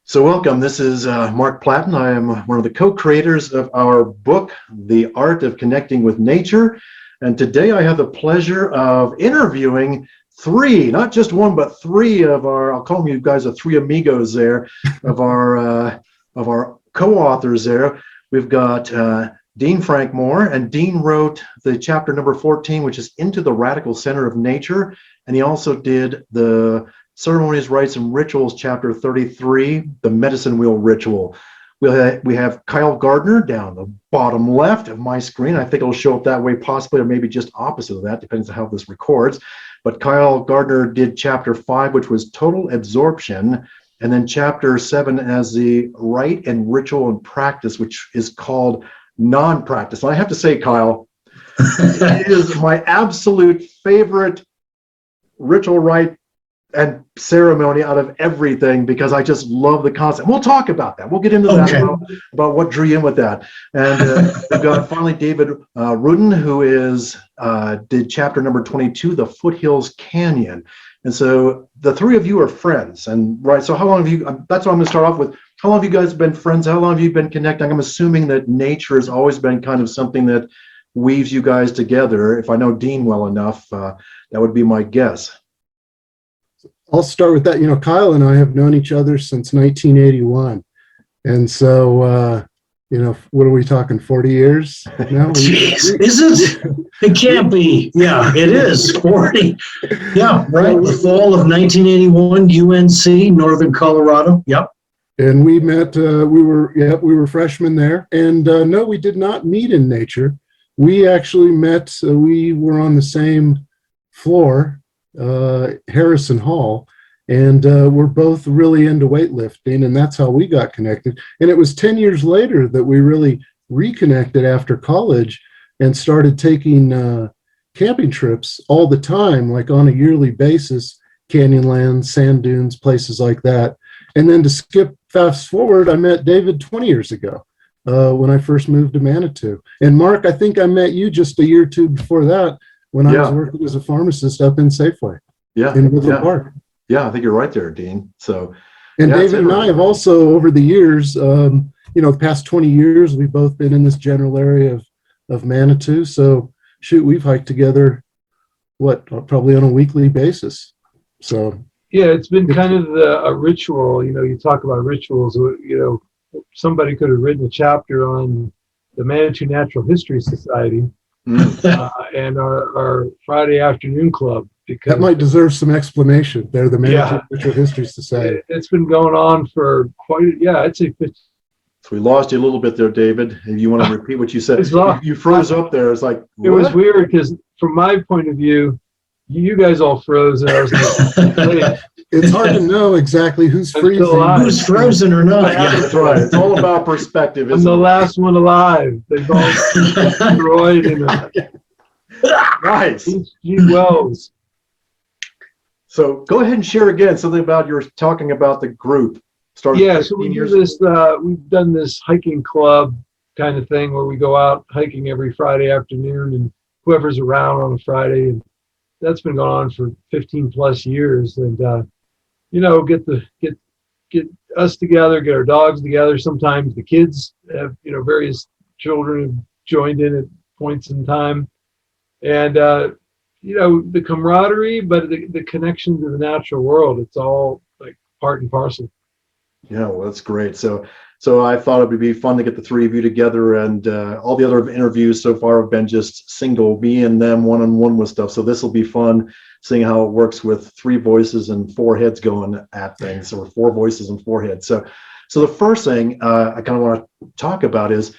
So welcome. This is Mark Platten. I am one of the co-creators of our book, The Art of Connecting with Nature. And today I have the pleasure of interviewing three, not just one, but three of our, I'll call you guys the three amigos there, of our co-authors there. We've got Dean Frankmore, and Dean wrote the chapter number 14, which is Into the Radical Center of Nature. And he also did the Ceremonies, Rites, and Rituals, chapter 33, the Medicine Wheel Ritual. We have Kyle Gardner down the bottom left of my screen. I think it'll show up that way possibly, or maybe just opposite of that, depends on how this records. But Kyle Gardner did chapter 5, which was Total Absorption, and then chapter 7 as the Rite and Ritual and Practice, which is called Non-Practice. And I have to say, Kyle, it is my absolute favorite ritual, rite, and ceremony out of everything, because I just love the concept. We'll talk about that. We'll get into that about what drew you in with that. And we've got finally David Rudin, who did chapter number 22, the Foothills Canyon. And so the three of you are friends, and right. So how long have you? That's what I'm going to start off with. How long have you guys been friends? How long have you been connecting? I'm assuming that nature has always been kind of something that weaves you guys together. If I know Dean well enough, that would be my guess. I'll start with that. Kyle and I have known each other since 1981. And so, what are we talking, 40 years now? Jeez, is it? It can't be. Yeah, it is 40. Yeah, right. The fall of 1981, UNC, Northern Colorado. Yep. And we met, we were freshmen there. And no, we did not meet in nature. We actually met, we were on the same floor, Harrison Hall, and we're both really into weightlifting, and that's how we got connected. And it was 10 years later that we really reconnected after college and started taking camping trips all the time, like on a yearly basis, Canyonlands, sand dunes, places like that. And then to skip fast forward, I met David 20 years ago when I first moved to Manitou. And Mark, I think I met you just a year or two before that when I was working as a pharmacist up in Safeway. In Woodland Park. Yeah, I think you're right there, Dean. So, and David and I have also, over the years, the past 20 years, we've both been in this general area of Manitou. So, shoot, we've hiked together, probably on a weekly basis. So, yeah, it's been kind of a ritual. You talk about rituals. Somebody could have written a chapter on the Manitou Natural History Society and our Friday afternoon club. Because that might deserve some explanation. They're the Manitou Natural History Society. It's been going on for I'd say 50. So we lost you a little bit there, David. If you want to repeat what you said, you froze up there. It's like, what? It was weird because from my point of view, you guys all froze, and I was like, it's hard to know exactly who's freezing, who's frozen or not. That's right. It's all about perspective. I'm the last one alive. They've all destroyed in nice. G. Wells. So go ahead and share again something about you're talking about the group. So we do this. We've done this hiking club kind of thing where we go out hiking every Friday afternoon, and whoever's around on a Friday, and that's been going on for 15 plus years. And get us together, get our dogs together. Sometimes the kids have various children have joined in at points in time, and the camaraderie, but the connection to the natural world, it's all like part and parcel. Yeah, well, that's great. So I thought it would be fun to get the three of you together, and all the other interviews so far have been just single, me and them, one-on-one with stuff. So this will be fun, seeing how it works with three voices and four heads going at things, or four voices and four heads. So the first thing I kind of want to talk about is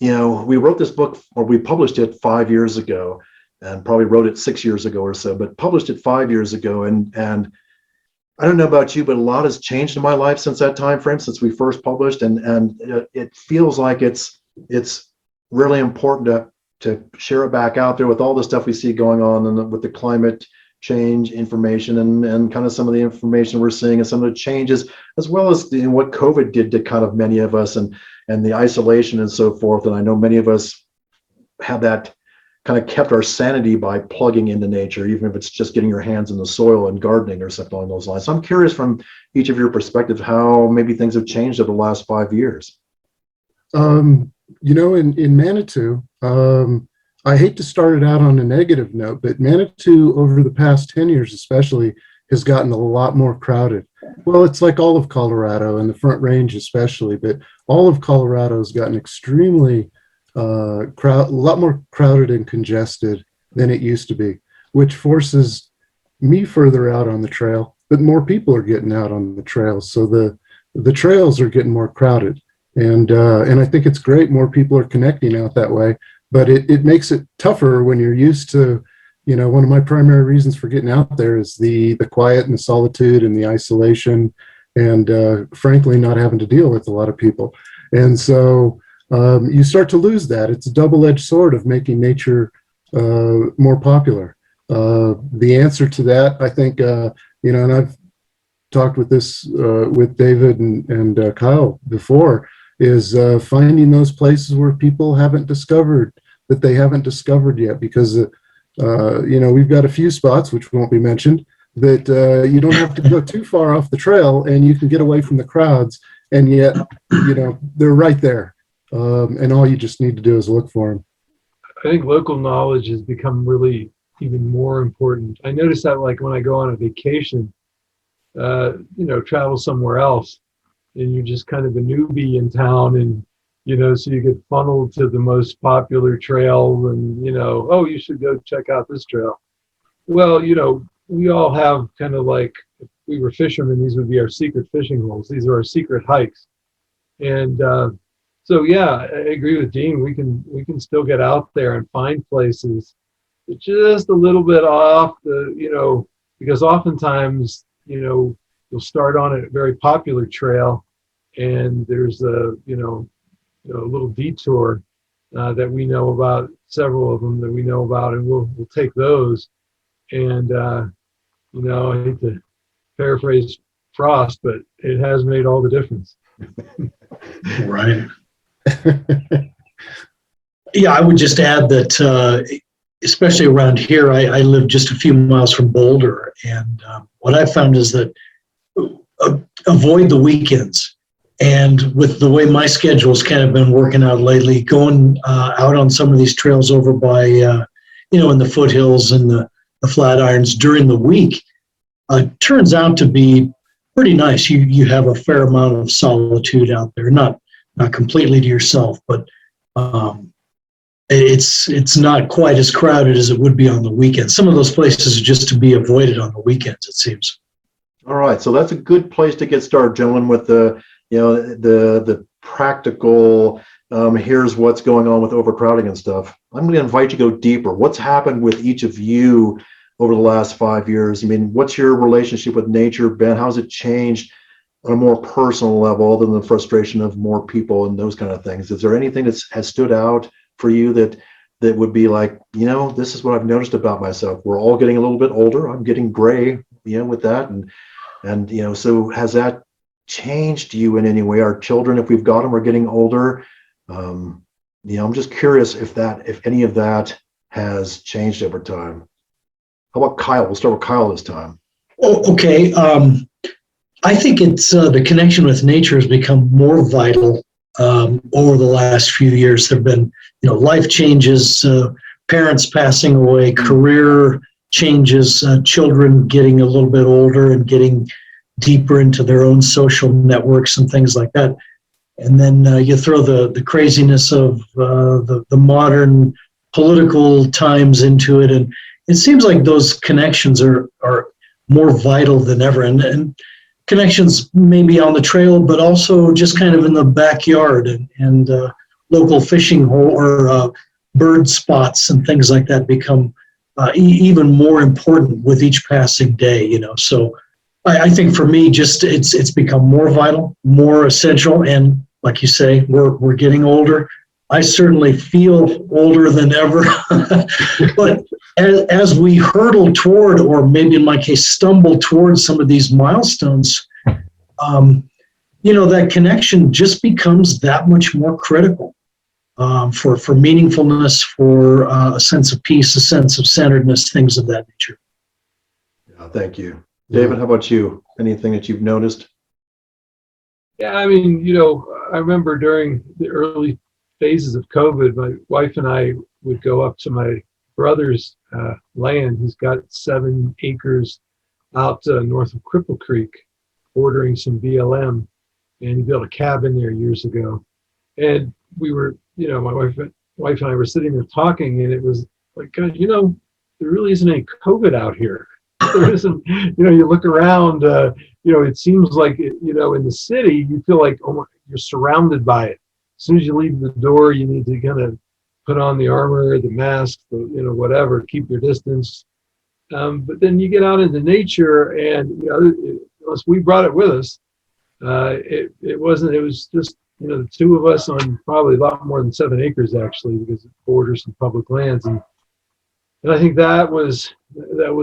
we wrote this book, or we published it 5 years ago, and probably wrote it 6 years ago or so, but published it 5 years ago. And I don't know about you, but a lot has changed in my life since that time frame, since we first published. And it feels like it's really important to share it back out there with all the stuff we see going on, and with the climate change information and kind of some of the information we're seeing, and some of the changes, as well as what COVID did to kind of many of us, and the isolation and so forth. And I know many of us had that kind of kept our sanity by plugging into nature, even if it's just getting your hands in the soil and gardening or something along those lines. So I'm curious from each of your perspectives how maybe things have changed over the last 5 years. In Manitou, I hate to start it out on a negative note, but Manitou over the past 10 years especially has gotten a lot more crowded. Well, it's like all of Colorado and the Front Range especially, but all of Colorado has gotten extremely a lot more crowded and congested than it used to be, which forces me further out on the trail, but more people are getting out on the trails. So the trails are getting more crowded. And I think it's great. More people are connecting out that way, but it makes it tougher when you're used to, one of my primary reasons for getting out there is the quiet and the solitude and the isolation and frankly, not having to deal with a lot of people. And so you start to lose that. It's a double-edged sword of making nature more popular. The answer to that, I think, and I've talked with this with David and Kyle before, is finding those places where people haven't discovered that they haven't discovered yet, because we've got a few spots which won't be mentioned that you don't have to go too far off the trail and you can get away from the crowds, and yet they're right there, and all you just need to do is look for them. I think local knowledge has become really even more important. I notice that like when I go on a vacation, travel somewhere else, and you're just kind of a newbie in town, and so you get funneled to the most popular trail, and oh, you should go check out this trail. Well, we all have kind of like, if we were fishermen, these would be our secret fishing holes. These are our secret hikes. And so yeah, I agree with Dean. We can still get out there and find places just a little bit off the, because oftentimes, you'll start on a very popular trail, and there's a little detour that we know about, several of them that we know about, and we'll take those. And I hate to paraphrase Frost, but it has made all the difference. Right. Yeah, I would just add that, especially around here, I live just a few miles from Boulder, and what I've found is that avoid the weekends. And with the way my schedule's kind of been working out lately, going out on some of these trails over by, in the foothills and the Flatirons during the week, turns out to be pretty nice. You have a fair amount of solitude out there, not completely to yourself, but it's not quite as crowded as it would be on the weekends. Some of those places are just to be avoided on the weekends, it seems. All right, so that's a good place to get started, gentlemen, with the practical, here's what's going on with overcrowding and stuff. I'm going to invite you to go deeper. What's happened with each of you over the last 5 years? I mean, what's your relationship with nature, Ben? How's it changed on a more personal level, other than the frustration of more people and those kind of things? Is there anything that has stood out for you that would be like, this is what I've noticed about myself? We're all getting a little bit older. I'm getting gray, with that. And so has that changed you in any way? Our children, if we've got them, are getting older. I'm just curious if any of that has changed over time. How about Kyle? We'll start with Kyle this time. Oh, okay. I think it's the connection with nature has become more vital over the last few years. There have been, life changes, parents passing away, career changes, children getting a little bit older and getting deeper into their own social networks and things like that. And then you throw the craziness of the modern political times into it, and it seems like those connections are more vital than ever. And connections maybe on the trail, but also just kind of in the backyard and local fishing hole or bird spots and things like that become even more important with each passing day. So I think for me, just it's become more vital, more essential, and like you say, we're getting older. I certainly feel older than ever, but as we hurtle toward, or maybe in my case, stumble towards some of these milestones, that connection just becomes that much more critical. for meaningfulness, for a sense of peace, a sense of centeredness, things of that nature. Yeah, thank you. David, how about you? Anything that you've noticed? Yeah, I mean, I remember during the early phases of COVID, my wife and I would go up to my brother's land. He's got 7 acres out north of Cripple Creek, bordering some BLM, and he built a cabin there years ago. And we were, my wife and I were sitting there talking, and it was like, God, there really isn't any COVID out here. There isn't, you look around, it seems like, in the city, you feel like, oh, you're surrounded by it. As soon as you leave the door, you need to kind of put on the armor, the mask, whatever, keep your distance. But then you get out into nature, and unless we brought it with us, it was just, the 2 of us on probably a lot more than 7 acres, actually, because it borders some public lands. And I think that was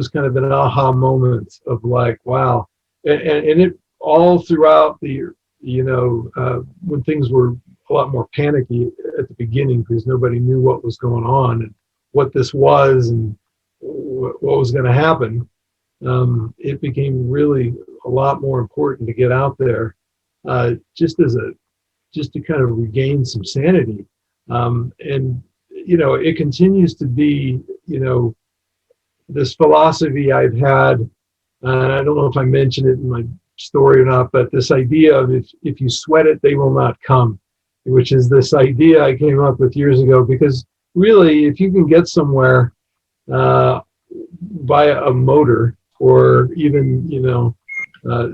kind of an aha moment of like, wow. And it all throughout the year, when things were a lot more panicky at the beginning, because nobody knew what was going on and what this was and what was going to happen. It became really a lot more important to get out there, just to kind of regain some sanity. And it continues to be, this philosophy I've had, and I don't know if I mentioned it in my story or not, but this idea of if you sweat it, they will not come, which is this idea I came up with years ago, because really, if you can get somewhere via a motor or even,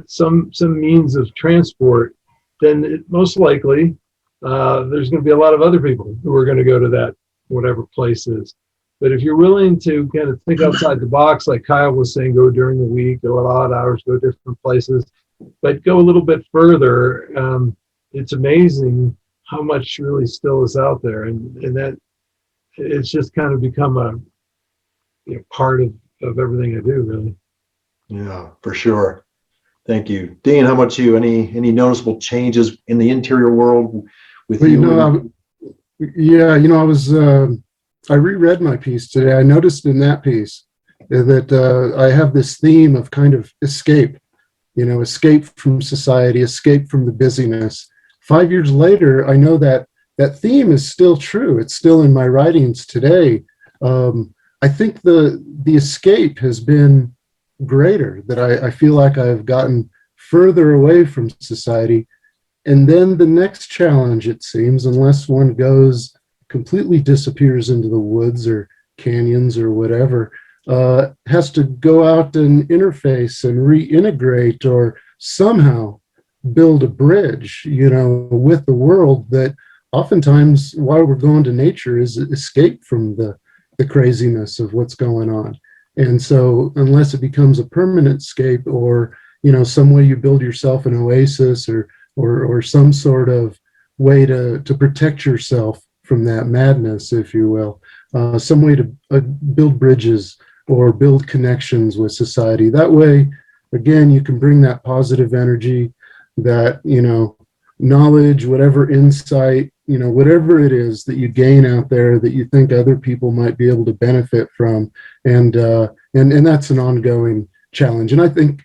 some means of transport, then most likely there's going to be a lot of other people who are going to go to that whatever place is. But if you're willing to kind of think outside the box, like Kyle was saying, go during the week, go at odd hours, go different places, but go a little bit further, it's amazing how much really still is out there. And that it's just kind of become a part of everything I do, really. Yeah, for sure. Thank you. Dean, how about you? Any noticeable changes in the interior world with Well, you? I reread my piece today. I noticed in that piece that I have this theme of kind of escape, escape from society, escape from the busyness. 5 years later, I know that theme is still true. It's still in my writings today. I think the escape has been greater, that I feel like I've gotten further away from society. And then the next challenge, it seems, unless one completely disappears into the woods or canyons or whatever, has to go out and interface and reintegrate or somehow build a bridge, with the world, that oftentimes why we're going to nature is escape from the craziness of what's going on. And so unless it becomes a permanent escape, or, some way you build yourself an oasis or some sort of way to protect yourself from that madness, if you will, some way to build bridges or build connections with society. That way, again, you can bring that positive energy, that, knowledge, whatever insight, whatever it is that you gain out there that you think other people might be able to benefit from. And that's an ongoing challenge. And I think,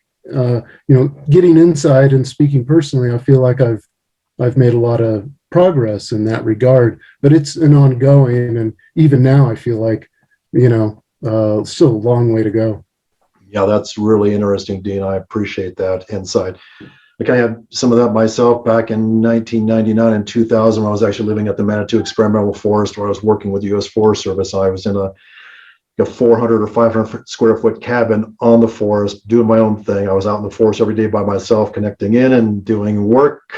getting inside and speaking personally, I feel like I've made a lot of progress in that regard, but it's an ongoing, and even now I feel like, still a long way to go. Yeah, that's really interesting, Dean. I appreciate that insight. Like, I had some of that myself back in 1999 and 2000, when I was actually living at the Manitou Experimental Forest, where I was working with the U.S. Forest Service. I was in a 400 or 500 square foot cabin on the forest, doing my own thing. I was out in the forest every day by myself, connecting in and doing work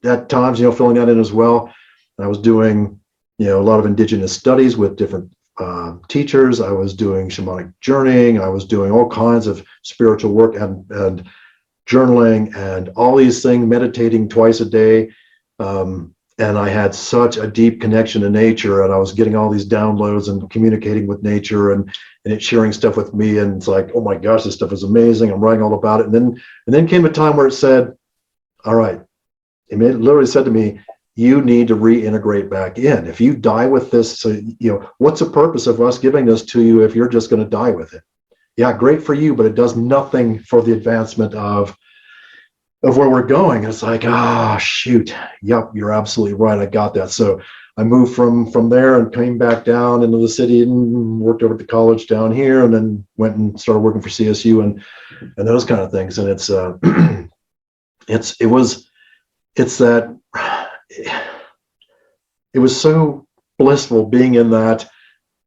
at times, filling that in as well. I was doing, a lot of indigenous studies with different teachers. I was doing shamanic journeying. I was doing all kinds of spiritual work and journaling and all these things, meditating twice a day. And I had such a deep connection to nature, and I was getting all these downloads and communicating with nature and it sharing stuff with me. And it's like, oh my gosh, this stuff is amazing. I'm writing all about it. And then came a time where it said, all right, it literally said to me, you need to reintegrate back in. If you die with this, so, what's the purpose of us giving this to you if you're just going to die with it? Yeah, great for you, but it does nothing for the advancement of where we're going. It's like, shoot. Yep, you're absolutely right. I got that. So I moved from there and came back down into the city and worked over at the college down here, and then went and started working for CSU and those kind of things. And it's it was so blissful being in that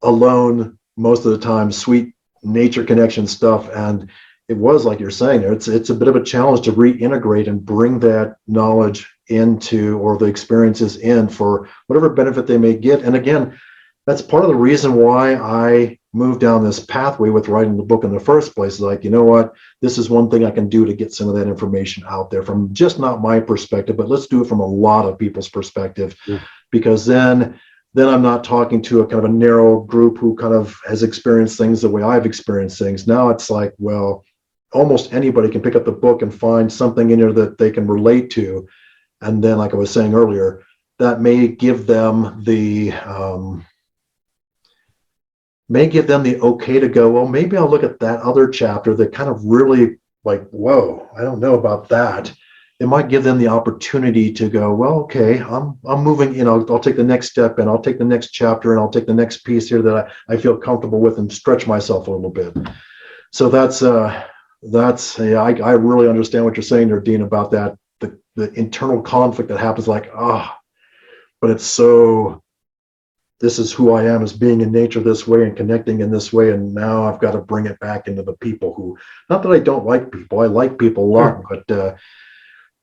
alone most of the time, sweet nature connection stuff. And it was, like you're saying there, it's a bit of a challenge to reintegrate and bring that knowledge into, or the experiences in, for whatever benefit they may get. And again, that's part of the reason why I moved down this pathway with writing the book in the first place. Like, you know what, this is one thing I can do to get some of that information out there from just not my perspective, but let's do it from a lot of people's perspective. Yeah. Because then I'm not talking to a kind of a narrow group who kind of has experienced things the way I've experienced things. Now it's like, well, almost anybody can pick up the book and find something in there that they can relate to. And then, like I was saying earlier, that may give them the okay to go, well, maybe I'll look at that other chapter that kind of really, like, whoa, I don't know about that. It might give them the opportunity to go, well, okay, I'm moving, I'll take the next step, and I'll take the next chapter, and I'll take the next piece here that I feel comfortable with, and stretch myself a little bit. So I really understand what you're saying there, Dean, about that, the internal conflict that happens, like, but it's so, this is who I am as being in nature this way and connecting in this way. And now I've got to bring it back into the people who, not that I don't like people, I like people a lot, but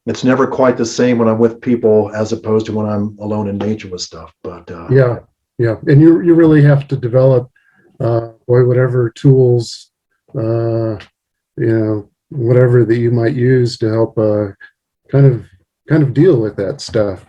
it's never quite the same when I'm with people as opposed to when I'm alone in nature with stuff. But yeah. And you really have to develop, whatever tools, whatever that you might use to help kind of deal with that stuff.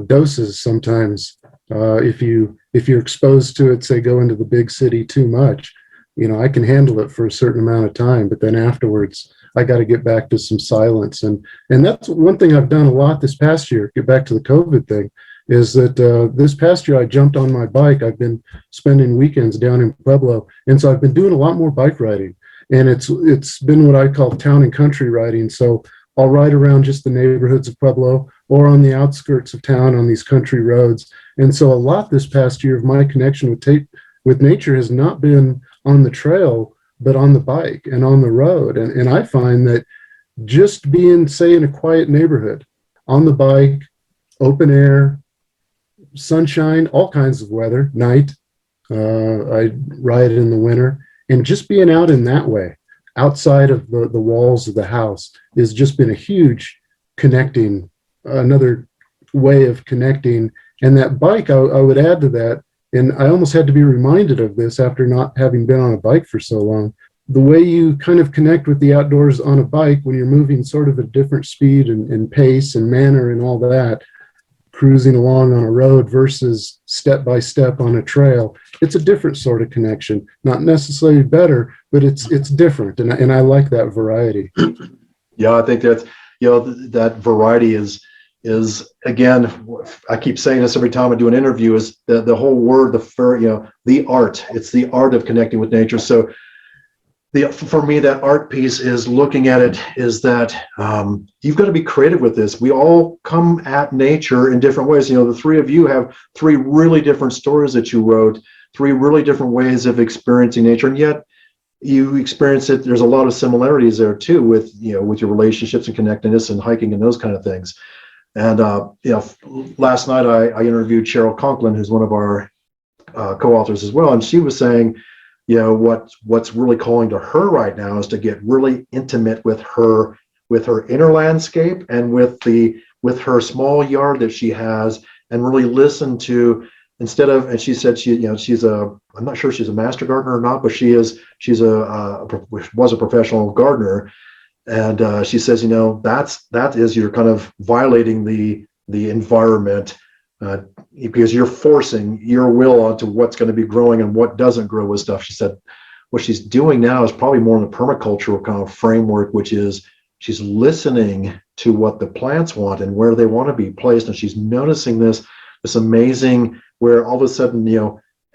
Doses sometimes, if you're exposed to it, say go into the big city too much, I can handle it for a certain amount of time, but then afterwards I got to get back to some silence. And that's one thing I've done a lot this past year, get back to the COVID thing, is that this past year I jumped on my bike. I've been spending weekends down in Pueblo, and so I've been doing a lot more bike riding. And it's been what I call town and country riding. So I'll ride around just the neighborhoods of Pueblo or on the outskirts of town on these country roads. And so a lot this past year of my connection with nature has not been on the trail, but on the bike and on the road. And I find that just being, say, in a quiet neighborhood, on the bike, open air, sunshine, all kinds of weather, night, I ride in the winter, and just being out in that way, outside of the walls of the house, has just been a huge connecting, another way of connecting. And that bike, I would add to that, and I almost had to be reminded of this after not having been on a bike for so long, the way you kind of connect with the outdoors on a bike when you're moving sort of at a different speed and pace and manner and all that, cruising along on a road versus step by step on a trail. It's a different sort of connection, not necessarily better, but it's different. And I like that variety. Yeah, I think that's, that variety is again, I keep saying this every time I do an interview, is the whole word, the art. It's the art of connecting with nature. So for me, that art piece is looking at it is that you've got to be creative with this. We all come at nature in different ways. The three of you have three really different stories that you wrote, three really different ways of experiencing nature, and yet you experience it. There's a lot of similarities there too with your relationships and connectedness and hiking and those kind of things. And last night I interviewed Cheryl Conklin, who's one of our co-authors as well, and she was saying, what's really calling to her right now is to get really intimate with her inner landscape and with her small yard that she has, and really listen to, and she said I'm not sure she's a master gardener or not, but was a professional gardener. And she says, that is, you're kind of violating the environment, because you're forcing your will onto what's going to be growing and what doesn't grow with stuff. She said what she's doing now is probably more in the permacultural kind of framework, which is she's listening to what the plants want and where they want to be placed, and she's noticing this amazing, where all of a sudden,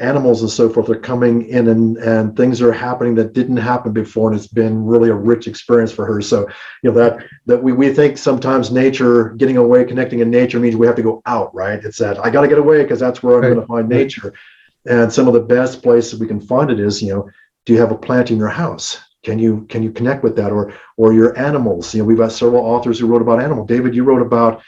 animals and so forth are coming in, and things are happening that didn't happen before, and it's been really a rich experience for her. So that we think sometimes nature, getting away, connecting in nature means we have to go out, right? It's that I got to get away because that's where I'm going to find nature. And some of the best places we can find it is, do you have a plant in your house? Can you connect with that, or your animals? We've got several authors who wrote about animals. David, you wrote about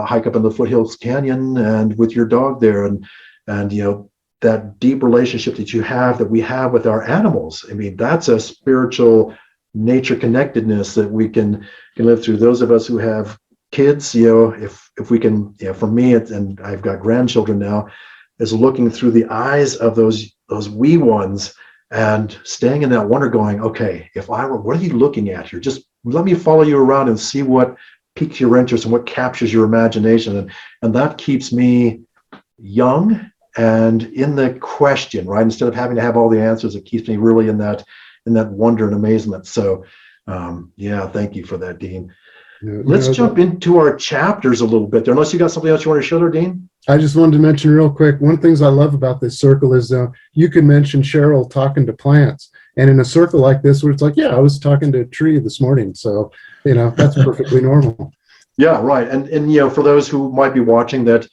hike up in the foothills canyon and with your dog there, and that deep relationship that we have with our animals. I mean, that's a spiritual nature connectedness that we can live through. Those of us who have kids, if we can, for me, and I've got grandchildren now, is looking through the eyes of those wee ones and staying in that wonder, going, okay, what are you looking at here? Just let me follow you around and see what piques your interest and what captures your imagination. And that keeps me young and in the question, right? Instead of having to have all the answers, it keeps me really in that wonder and amazement. So thank you for that, Dean. Let's jump into our chapters a little bit there, unless you got something else you want to share there, Dean. I just wanted to mention real quick, one of the things I love about this circle is you can mention Cheryl talking to plants. And in a circle like this, where it's like, I was talking to a tree this morning. So, that's perfectly normal. Yeah, right. And for those who might be watching that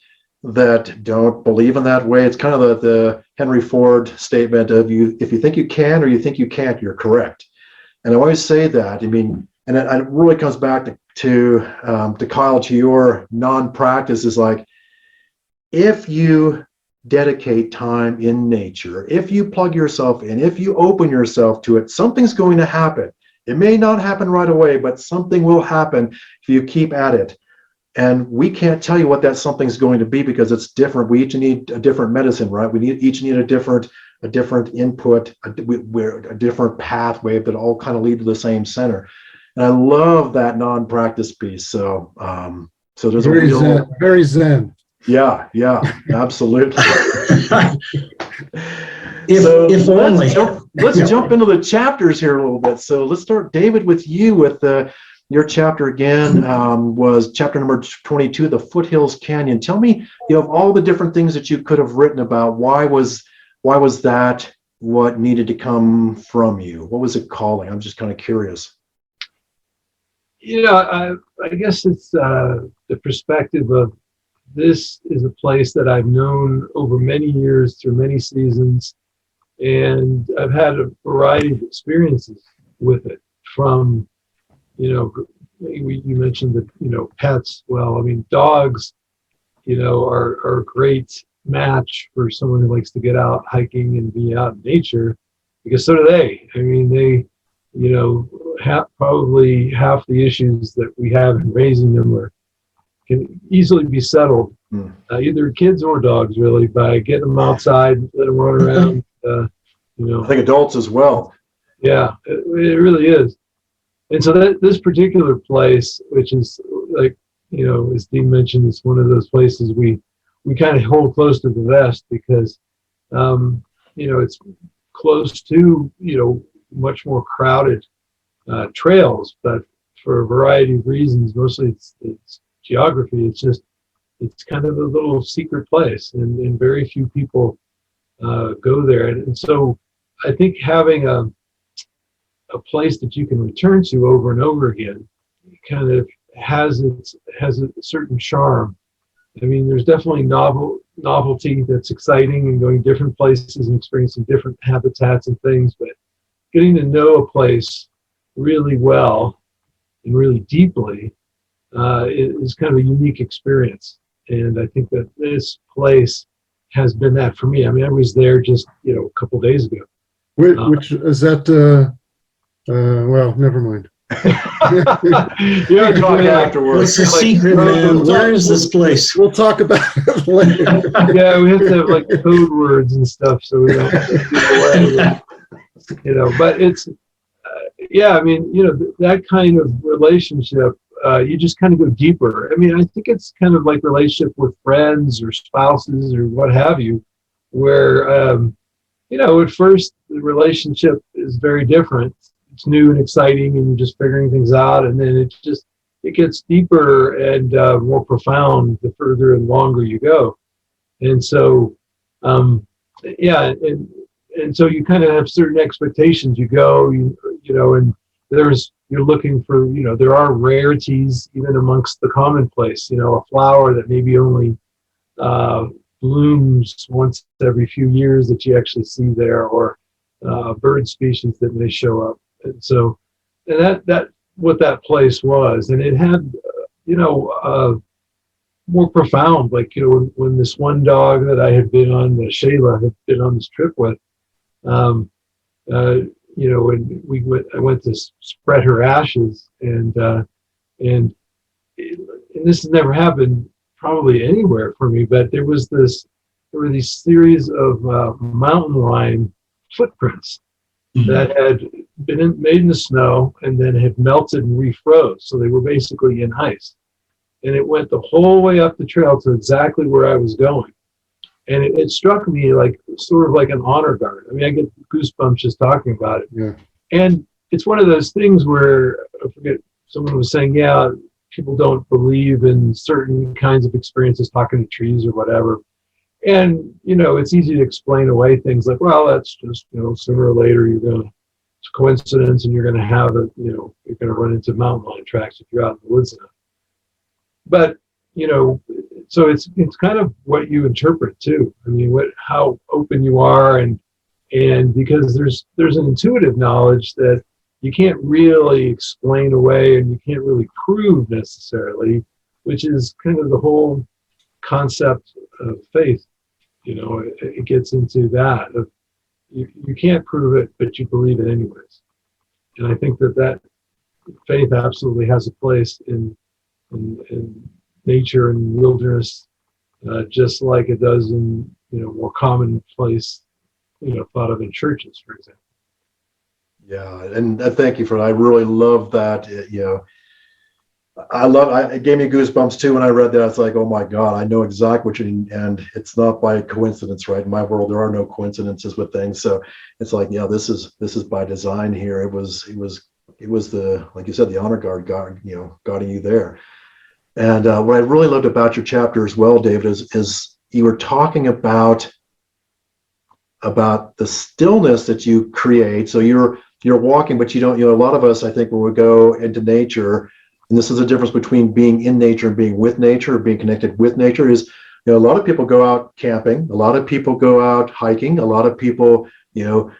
don't believe in that way, it's kind of the Henry Ford statement of if you think you can or you think you can't, you're correct. And I always say that. I mean, and it really comes back to Kyle, to your non-practice, is like, if you dedicate time in nature, if you plug yourself in, if you open yourself to it, something's going to happen. It may not happen right away, but something will happen if you keep at it. And we can't tell you what that something's going to be, because it's different. We each need a different medicine, right? We each need a different input, a different pathway that all kind of lead to the same center. And I love that non-practice piece. So there's very zen. Yeah, absolutely. Let's jump into the chapters here a little bit. So let's start, David, with you with your chapter again, was chapter number 22, the Foothills Canyon. Tell me, of all the different things that you could have written about, why was that what needed to come from you? What was it calling? I'm just kind of curious. I guess it's the perspective of, this is a place that I've known over many years through many seasons, and I've had a variety of experiences with it. From, you mentioned that, pets. Well, I mean, dogs, are a great match for someone who likes to get out hiking and be out in nature, because so do they. I mean, they, probably half the issues that we have in raising them can easily be settled, either kids or dogs, really, by getting them outside, let them run around. I think adults as well. Yeah, it really is. And so this particular place, which is like, as Dean mentioned, it's one of those places we kind of hold close to the vest, because, it's close to, much more crowded trails, but for a variety of reasons, mostly it's geography. It's kind of a little secret place, and very few people go there. And so I think having a place that you can return to over and over again kind of has a certain charm. I mean, there's definitely novelty that's exciting, and going different places and experiencing different habitats and things, but getting to know a place really well and really deeply is kind of a unique experience. And I think that this place has been that for me. I mean, I was there just, a couple of days ago. Which is that, well, never mind. You're talking afterwards. What's the secret, man? Where is this place? We'll talk about it later. Yeah, we have to have code words and stuff, so we don't give away. But it's, I mean, that kind of relationship, you just kind of go deeper. I mean, I think it's kind of like relationship with friends or spouses or what have you, where, at first the relationship is very different it's new and exciting, and you're just figuring things out, and then it gets deeper and more profound the further and longer you go. And so, yeah, and so you kind of have certain expectations. You go, you know, and you're looking for, you know, there are rarities even amongst the commonplace. You know, a flower that maybe only blooms once every few years that you actually see there, or bird species that may show up. And so, and that what that place was, and it had, you know, more profound, like, you know, when this one dog that I had been on, Shayla, had been on this trip with, you know, when I went to spread her ashes, and this has never happened probably anywhere for me, but there were these series of mountain lion footprints that had been made in the snow and then had melted and refroze. So they were basically in ice. And it went the whole way up the trail to exactly where I was going. And it struck me like sort of like an honor guard. I mean, I get goosebumps just talking about it. Yeah. And it's one of those things where, I forget, someone was saying, yeah, people don't believe in certain kinds of experiences, talking to trees or whatever. And, you know, it's easy to explain away things like, well, that's just, you know, sooner or later it's a coincidence, and you're going to have it, you know, you're going to run into mountain lion tracks if you're out in the woods enough. But, you know, so it's kind of what you interpret too. I mean, how open you are, and because there's an intuitive knowledge that you can't really explain away, and you can't really prove necessarily, which is kind of the whole concept of faith. You know, it gets into that of you can't prove it, but you believe it anyways. And I think that faith absolutely has a place in nature and wilderness, just like it does in, you know, more commonplace, you know, thought of in churches, for example. Yeah, and thank you for that. I really love that. You know, it gave me goosebumps too when I read that. It's like, oh my God, I know exactly what you mean, and it's not by coincidence, right? In my world, there are no coincidences with things. So it's like, yeah, this is by design here. It was the, like you said, the honor guard, guarding you there. And what I really loved about your chapter as well, David, is you were talking about the stillness that you create. So you're walking, but you don't, you know, a lot of us, I think, when we go into nature, and this is the difference between being in nature and being with nature, or being connected with nature, is, you know, a lot of people go out camping, a lot of people go out hiking, a lot of people, you know,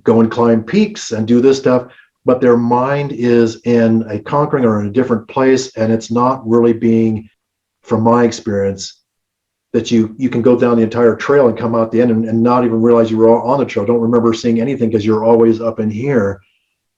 go and climb peaks and do this stuff, but their mind is in a conquering or in a different place, and it's not really being, from my experience, that you can go down the entire trail and come out the end and not even realize you were all on the trail, don't remember seeing anything because you're always up in here.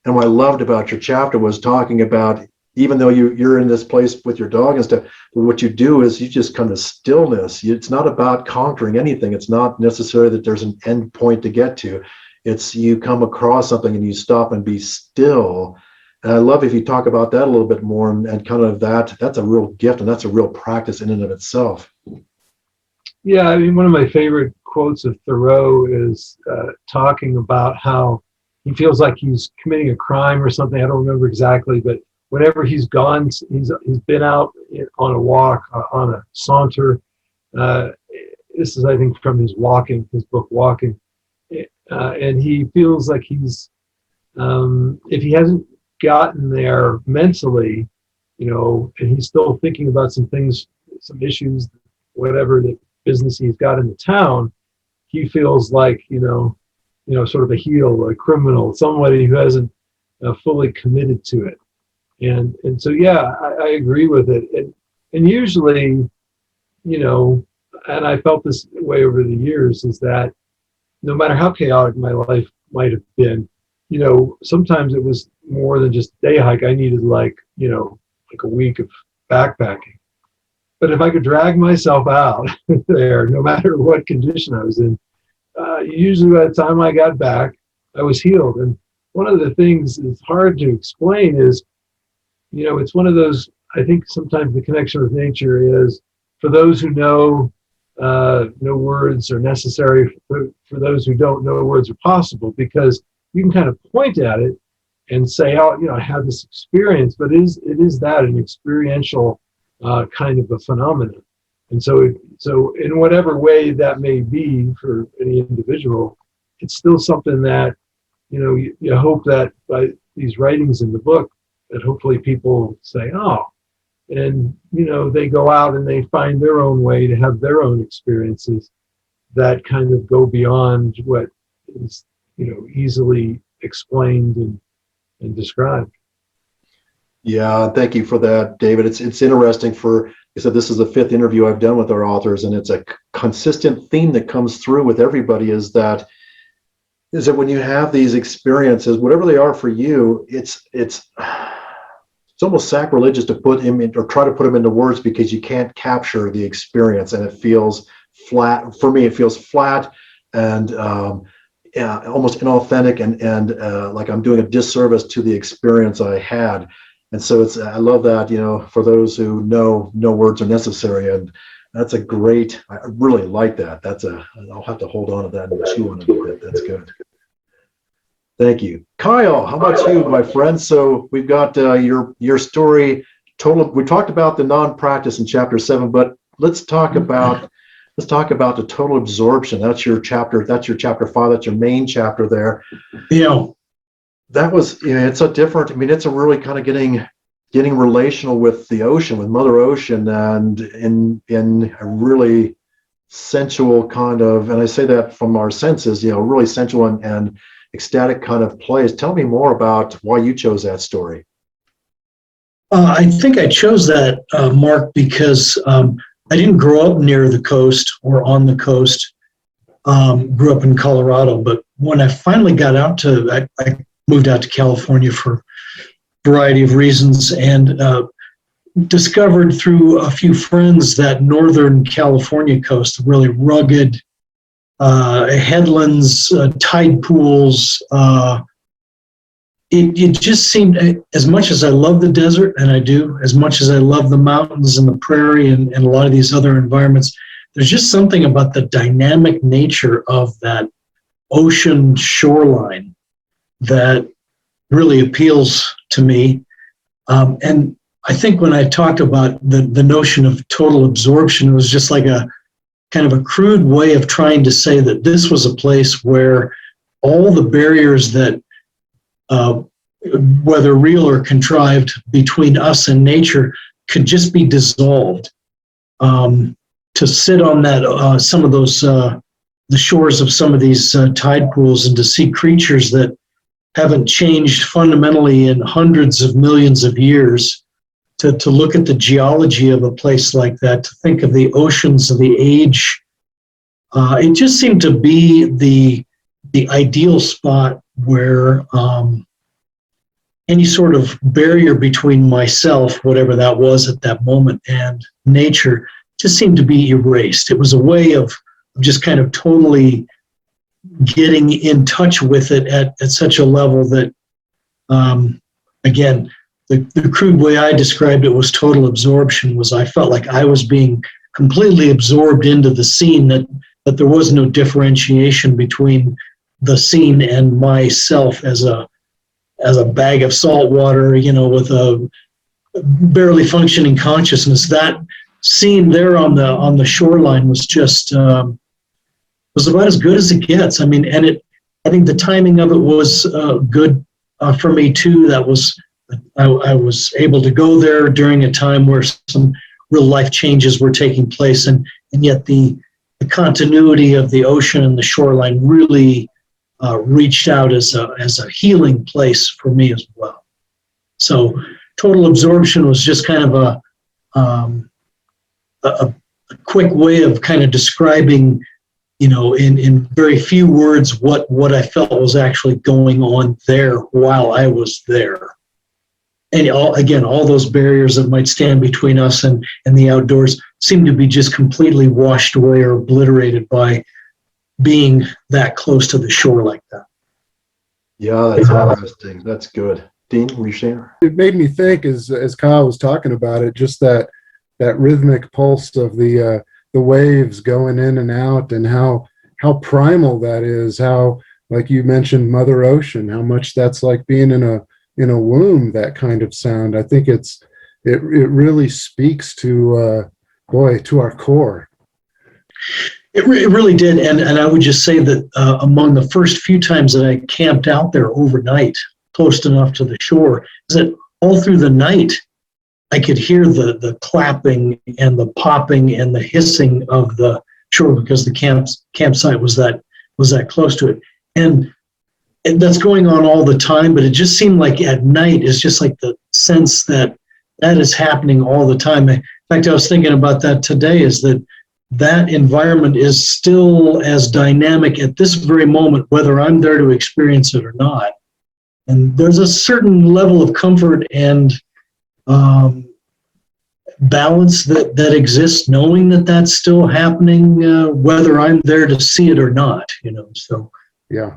And what I loved about your chapter was talking about, even though you're in this place with your dog and stuff, what you do is you just come to stillness. It's not about conquering anything. It's not necessarily that there's an end point to get to. It's you come across something and you stop and be still. And I love if you talk about that a little bit more, and kind of that's a real gift, and that's a real practice in and of itself. Yeah, I mean, one of my favorite quotes of Thoreau is talking about how he feels like he's committing a crime or something. I don't remember exactly, but whenever he's gone, he's been out on a walk, on a saunter. This is, I think, from his book Walking. And he feels like he's, if he hasn't gotten there mentally, you know, and he's still thinking about some things, some issues, whatever the business he's got in the town, he feels like, you know, sort of a heel, a criminal, somebody who hasn't fully committed to it. And so, yeah, I agree with it. And usually, you know, and I felt this way over the years, is that no matter how chaotic my life might have been, you know, sometimes it was more than just a day hike. I needed like a week of backpacking. But if I could drag myself out there, no matter what condition I was in, usually by the time I got back, I was healed. And one of the things that's hard to explain is, you know, it's one of those, I think sometimes the connection with nature is, for those who know, no words are necessary. For those who don't, no words are possible, because you can kind of point at it and say, oh, I had this experience, but it is that an experiential kind of a phenomenon. And so in whatever way that may be for any individual, it's still something that, you hope that by these writings in the book, that hopefully people say, oh, and, they go out and they find their own way to have their own experiences that kind of go beyond what is, easily explained and described. Yeah, thank you for that, David. It's interesting. You said this is the 5th interview I've done with our authors, and it's a consistent theme that comes through with everybody is that when you have these experiences, whatever they are for you, it's almost sacrilegious to put him in or try to put them into words because you can't capture the experience, and it feels flat. For me, it feels flat and almost inauthentic and like I'm doing a disservice to the experience I had. And so I love that, for those who know no words are necessary. And that's a great, I really like that. I'll have to hold on to that and chew on it a bit. That's good. Thank you. Kyle, how about you, my friend? So we've got your story we talked about the non-practice in chapter 7, but let's talk about the total absorption. That's your chapter 5. That's your main chapter there. That was, it's a different, it's a really kind of getting relational with the ocean, with Mother Ocean, and in a really sensual kind of, and I say that from our senses, really sensual and ecstatic kind of place. Tell me more about why you chose that story. I think I chose that, Mark, because I didn't grow up near the coast or on the coast. Grew up in Colorado, but when I finally got I moved out to California for a variety of reasons, and discovered through a few friends that Northern California coast, really rugged headlands, tide pools. It just seemed, as much as I love the desert, and I do, as much as I love the mountains and the prairie and a lot of these other environments, there's just something about the dynamic nature of that ocean shoreline that really appeals to me. And I think when I talked about the notion of total absorption, it was just like a kind of a crude way of trying to say that this was a place where all the barriers that, whether real or contrived, between us and nature could just be dissolved. To sit on that, some of those, the shores of some of these tide pools, and to see creatures that haven't changed fundamentally in hundreds of millions of years, to look at the geology of a place like that, to think of the oceans of the age. It just seemed to be the ideal spot where any sort of barrier between myself, whatever that was at that moment, and nature just seemed to be erased. It was a way of just kind of totally getting in touch with it at such a level that, again, the crude way I described it was total absorption. Was I felt like I was being completely absorbed into the scene, that there was no differentiation between the scene and myself as a bag of salt water, with a barely functioning consciousness. That scene there on the shoreline was just was about as good as it gets. I think the timing of it was good for me too. That was I was able to go there during a time where some real life changes were taking place, and yet the continuity of the ocean and the shoreline really reached out as a healing place for me as well. So total absorption was just kind of a quick way of kind of describing, in very few words, what I felt was actually going on there while I was there. And all those barriers that might stand between us and the outdoors seem to be just completely washed away or obliterated by being that close to the shore like that. Yeah, that's interesting. That's good. Dean, were you saying? It made me think, as Kyle was talking about it, just that rhythmic pulse of the waves going in and out, and how primal that is. How, like you mentioned, Mother Ocean, how much that's like being in in a womb, that kind of sound. I think it really speaks to, to our core. It really did. And I would just say that among the first few times that I camped out there overnight, close enough to the shore, is that all through the night, I could hear the clapping and the popping and the hissing of the shore because the campsite was that close to it. And that's going on all the time, but it just seemed like at night is just like the sense that is happening all the time. In fact, I was thinking about that today, is that environment is still as dynamic at this very moment, whether I'm there to experience it or not. And there's a certain level of comfort and balance that exists, knowing that that's still happening, whether I'm there to see it or not. So Yeah.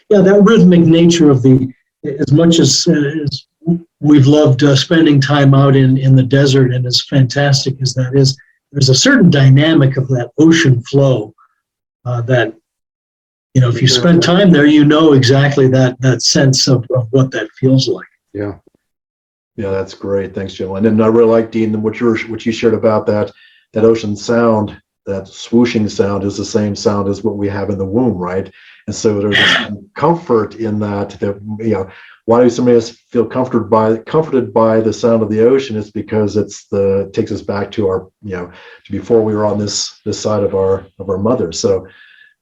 That rhythmic nature of as much as we've loved spending time out in the desert, and as fantastic as that is, there's a certain dynamic of that ocean flow that, if you spend time there, exactly that sense of what that feels like. Yeah. Yeah, that's great. Thanks, Jim. And I really like, Dean, what you shared about that ocean sound. That swooshing sound is the same sound as what we have in the womb, right? And so there's this comfort in that. Why do some of us feel comforted by the sound of the ocean? It's because it takes us back to our, to before we were on this side of our mother. So,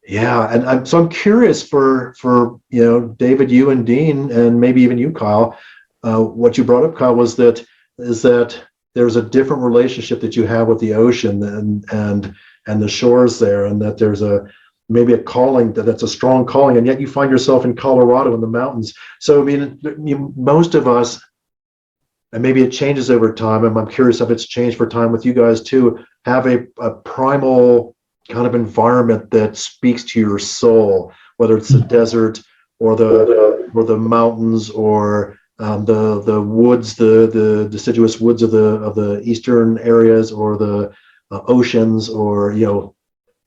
yeah, and I'm curious for David, you and Dean, and maybe even you, Kyle. What you brought up, Kyle, is that there's a different relationship that you have with the ocean and the shores there, and that there's maybe a calling that's a strong calling, and yet you find yourself in Colorado in the mountains. So, I mean, most of us, and maybe it changes over time, and I'm curious if it's changed for time with you guys too, have a primal kind of environment that speaks to your soul, whether it's the desert or the mountains or the woods, the deciduous woods of the eastern areas, or the oceans, or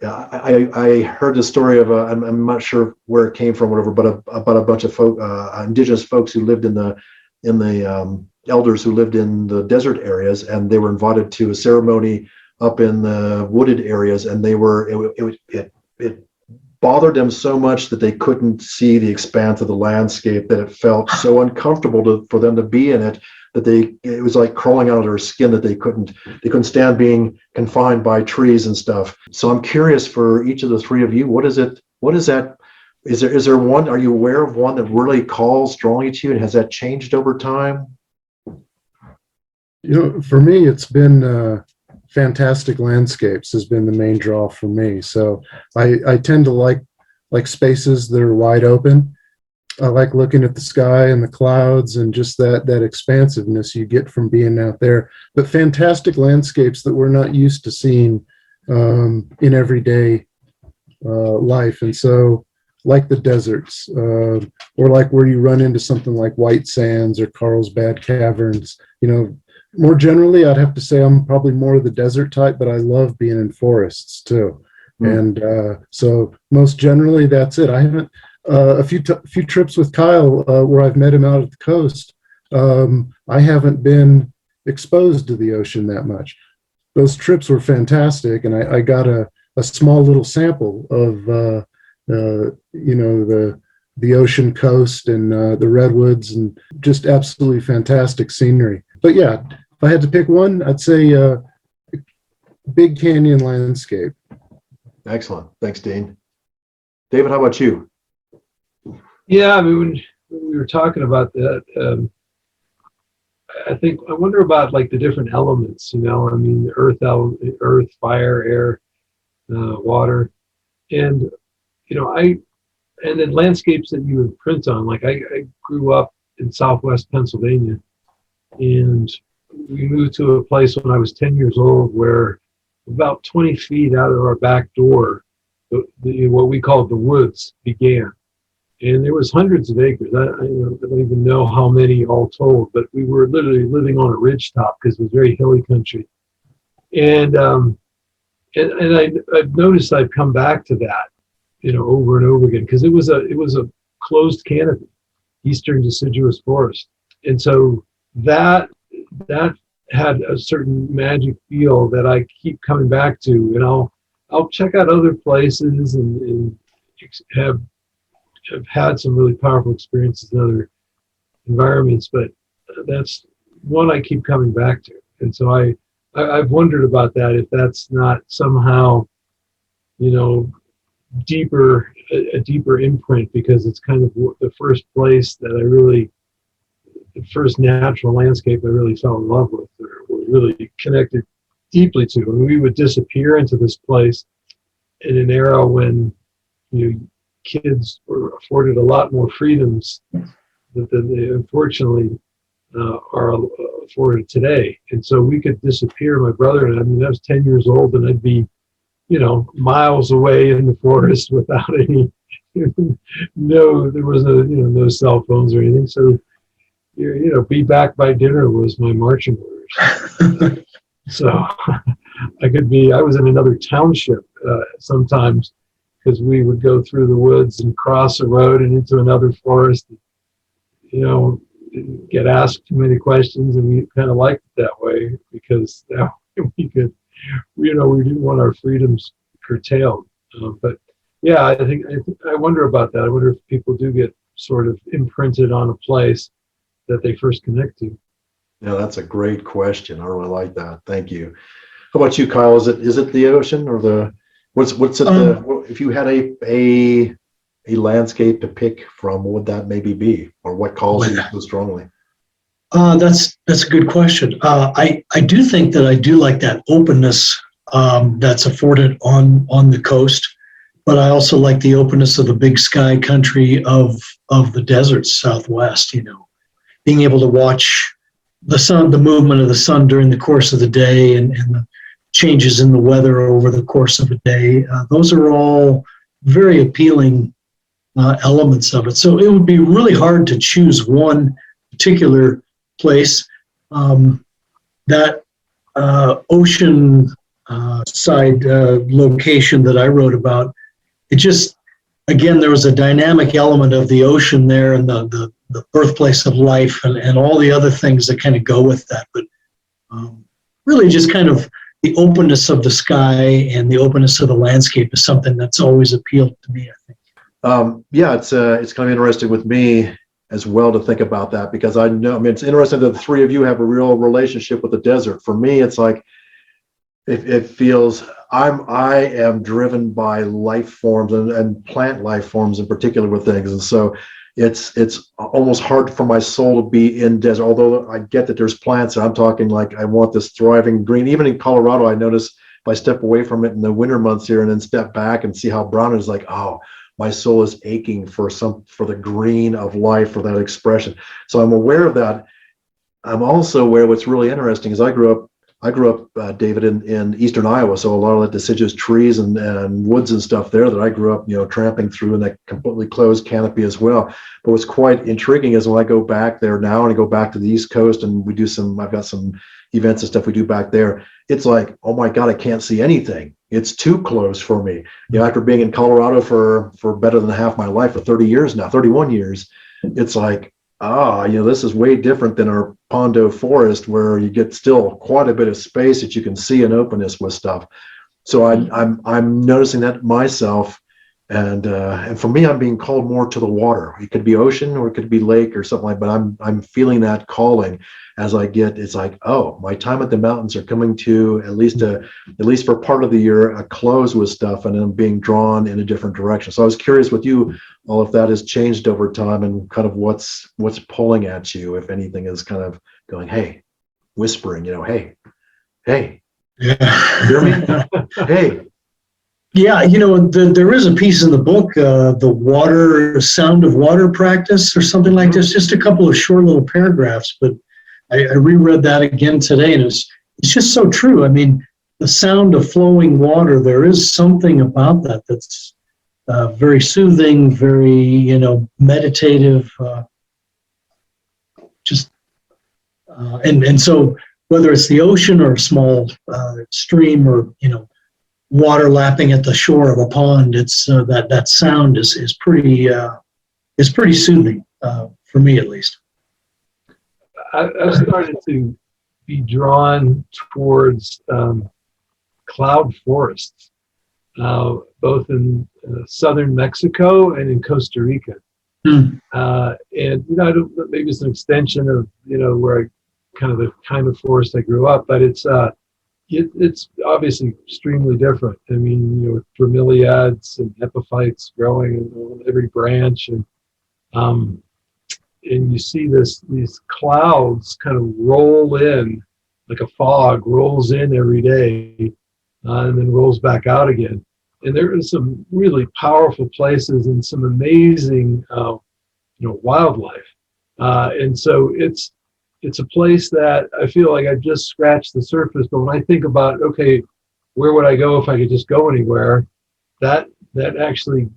I heard the story of I'm not sure where it came from, whatever, but about a bunch of indigenous folks who lived in the elders who lived in the desert areas, and they were invited to a ceremony up in the wooded areas, and it bothered them so much that they couldn't see the expanse of the landscape, that it felt so uncomfortable for them to be in it, that it was like crawling out of their skin, that they couldn't stand being confined by trees and stuff. So I'm curious, for each of the three of you, what is that? Is there one? Are you aware of one that really calls strongly to you, and has that changed over time? For me, it's been fantastic landscapes has been the main draw for me. So I tend to like spaces that are wide open. I like looking at the sky and the clouds and just that expansiveness you get from being out there. But fantastic landscapes that we're not used to seeing in everyday life. And so, like the deserts, or like where you run into something like White Sands or Carlsbad Caverns. More generally, I'd have to say I'm probably more of the desert type, but I love being in forests too. And so most generally, that's it. I haven't a few trips with Kyle where I've met him out at the coast. I haven't been exposed to the ocean that much. Those trips were fantastic, and I got a small little sample of the ocean coast and the redwoods, and just absolutely fantastic scenery. But yeah, if I had to pick one, I'd say Big Canyon landscape. Excellent. Thanks, Dean. David, how about you? Yeah, I mean, when we were talking about that, I wonder about like the different elements, I mean, the earth, fire, air, water, and, and then landscapes that you would print on. Like I grew up in Southwest Pennsylvania, and we moved to a place when I was 10 years old where about 20 feet out of our back door, what we called the woods began. And there was hundreds of acres. I don't even know how many all told, but we were literally living on a ridge top because it was very hilly country. And I've noticed I've come back to that, over and over again, because it was a closed canopy. eastern deciduous forest. And so that had a certain magic feel that I keep coming back to, and I'll check out other places and have had some really powerful experiences in other environments, but that's one I keep coming back to. And so I've wondered about that, if that's not somehow, a deeper imprint, because it's kind of the first place that the first natural landscape I really fell in love with, or really connected deeply to. And we would disappear into this place in an era when kids were afforded a lot more freedoms that they unfortunately are afforded today. And so we could disappear, my brother and I. I was 10 years old, and I'd be miles away in the forest without any there was no cell phones or anything. So be back by dinner was my marching orders. So I was in another township sometimes, because we would go through the woods and cross a road and into another forest. Didn't get asked too many questions, and we kind of liked it that way, because that way we could, we didn't want our freedoms curtailed. But yeah, I wonder about that. I wonder if people do get sort of imprinted on a place that they first connect to. Yeah, that's a great question. I really like that. Thank you. How about you, Kyle? Is it the ocean, or what's it? If you had a landscape to pick from, what would that maybe be, or what calls you so strongly? That's a good question. I do think that I do like that openness that's afforded on the coast, but I also like the openness of the big sky country of the deserts Southwest. Being able to watch the movement of the sun during the course of the day, and the changes in the weather over the course of a day. Those are all very appealing elements of it. So it would be really hard to choose one particular place. That ocean side location that I wrote about, it just, again, there was a dynamic element of the ocean there, and the birthplace of life, and all the other things that kind of go with that. But really just kind of the openness of the sky and the openness of the landscape is something that's always appealed to me, I think. Yeah, it's kind of interesting with me as well to think about that, because I know, it's interesting that the three of you have a real relationship with the desert. For me, it's like, it feels I am driven by life forms and plant life forms in particular with things. And so it's almost hard for my soul to be in desert, although I get that there's plants, and I'm talking like I want this thriving green. Even in Colorado, I notice if I step away from it in the winter months here and then step back and see how brown it is, like, oh, my soul is aching for the green of life, for that expression. So I'm aware of that. I'm also aware what's really interesting is I grew up, David, in eastern Iowa, so a lot of the deciduous trees and woods and stuff there that I grew up, tramping through in that completely closed canopy as well. But what's quite intriguing is when I go back there now, and I go back to the East Coast, and I've got some events and stuff we do back there, it's like, oh my God, I can't see anything. It's too close for me. After being in Colorado for better than half my life, for 30 years now, 31 years, it's like, this is way different than our Pondo forest, where you get still quite a bit of space that you can see and openness with stuff. So I'm noticing that myself, and for me, I'm being called more to the water. It could be ocean, or it could be lake or something like. But I'm feeling that calling as I get. It's like, oh, my time at the mountains are coming to at least for part of the year a close with stuff, and I'm being drawn in a different direction. So I was curious with you all if that has changed over time, and kind of what's pulling at you, if anything is kind of going, hey, whispering, hey, Yeah. hear me? Hey. Yeah, there is a piece in the book, the sound of water practice, or something like this, just a couple of short little paragraphs, but I reread that again today, and it's just so true. I mean, the sound of flowing water, there is something about that that's very soothing, very, meditative, and so whether it's the ocean or a small stream, or, water lapping at the shore of a pond, it's that sound is pretty soothing for me at least. I've started to be drawn towards cloud forests, both in southern Mexico and in Costa Rica. Hmm. And I don't, maybe it's an extension of where the kind of forest I grew up, but it's obviously extremely different. I mean, with bromeliads and epiphytes growing on every branch, and you see these clouds kind of roll in, like a fog rolls in every day, and then rolls back out again. And there are some really powerful places and some amazing, wildlife. And so it's a place that I feel like I've just scratched the surface. But when I think about, okay, where would I go if I could just go anywhere? That actually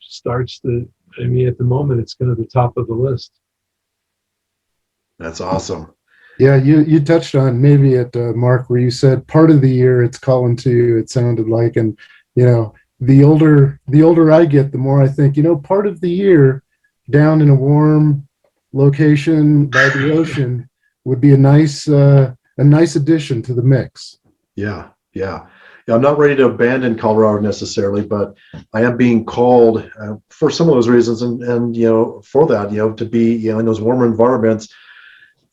starts to, at the moment, it's kind of the top of the list. That's awesome. Yeah, you touched on maybe at Mark, where you said part of the year it's calling to you, it sounded like, and the older I get, the more I think, part of the year down in a warm location by the ocean would be a nice addition to the mix. Yeah. I'm not ready to abandon Colorado necessarily, but I am being called for some of those reasons, and for that, to be in those warmer environments.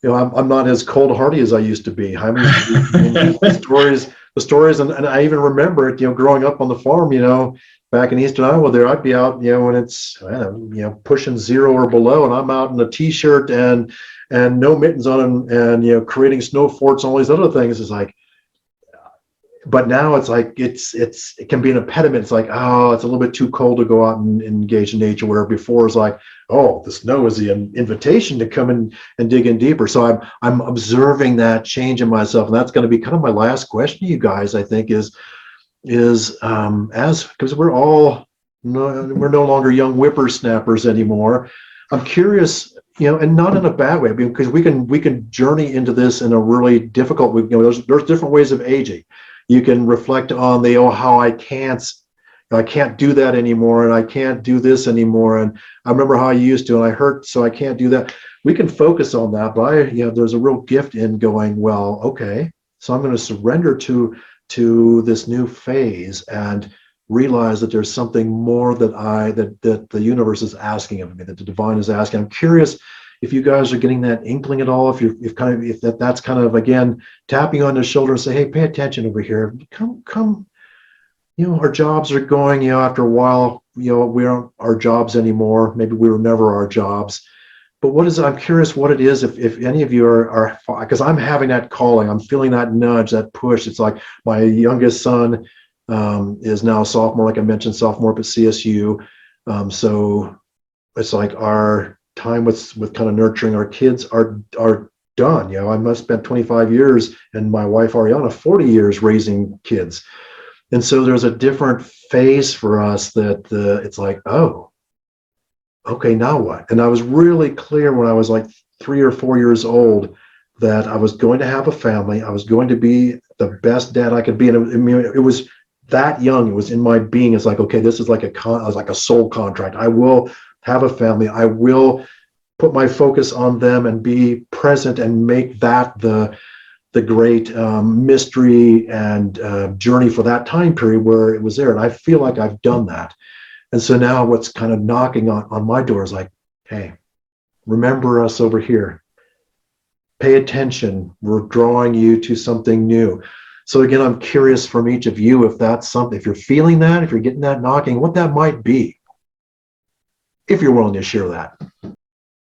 I'm not as cold hardy as I used to be. I mean, the stories, and I even remember it, growing up on the farm, back in eastern Iowa there, I'd be out, when it's, pushing 0 or below, and I'm out in a t-shirt and no mittens on, and creating snow forts and all these other things. It's like, but now it's like, it can be an impediment. It's like, oh, it's a little bit too cold to go out and engage in nature, where before it's like, oh, the snow is the invitation to come in and dig in deeper. So I'm observing that change in myself, and that's going to be kind of my last question to you guys, I think, is because we're no longer young whippersnappers anymore. I'm curious, and not in a bad way, because we can journey into this in a really difficult way. There's different ways of aging. You can reflect on how I can't do that anymore, and I can't do this anymore, and I remember how I used to, and I hurt, so I can't do that. We can focus on that, but there's a real gift in going, well, okay, so I'm going to surrender to this new phase and realize that there's something more that the universe is asking of me, that the divine is asking. I'm curious if you guys are getting that inkling at all, if that's kind of, again, tapping on the shoulder and say, hey, pay attention over here. Come, our jobs are going, after a while, we aren't our jobs anymore. Maybe we were never our jobs. But what is it? I'm curious what it is, if any of you are, because I'm having that calling, I'm feeling that nudge, that push. It's like my youngest son is now a sophomore, like I mentioned, sophomore up at CSU. So it's like our time with kind of nurturing our kids are done. I must have spent 25 years, and my wife Ariana 40 years raising kids. And so there's a different phase for us that it's like, oh, okay, now what? And I was really clear when I was like 3 or 4 years old that I was going to have a family. I was going to be the best dad I could be. And it was that young. It was in my being. It's like, okay, this is like a soul contract. I will have a family. I will put my focus on them and be present and make that the great mystery and journey for that time period where it was there. And I feel like I've done that. And so now what's kind of knocking on my door is like, hey, remember us over here. Pay attention. We're drawing you to something new. So again, I'm curious from each of you if that's something, if you're feeling that, if you're getting that knocking, what that might be, if you're willing to share that.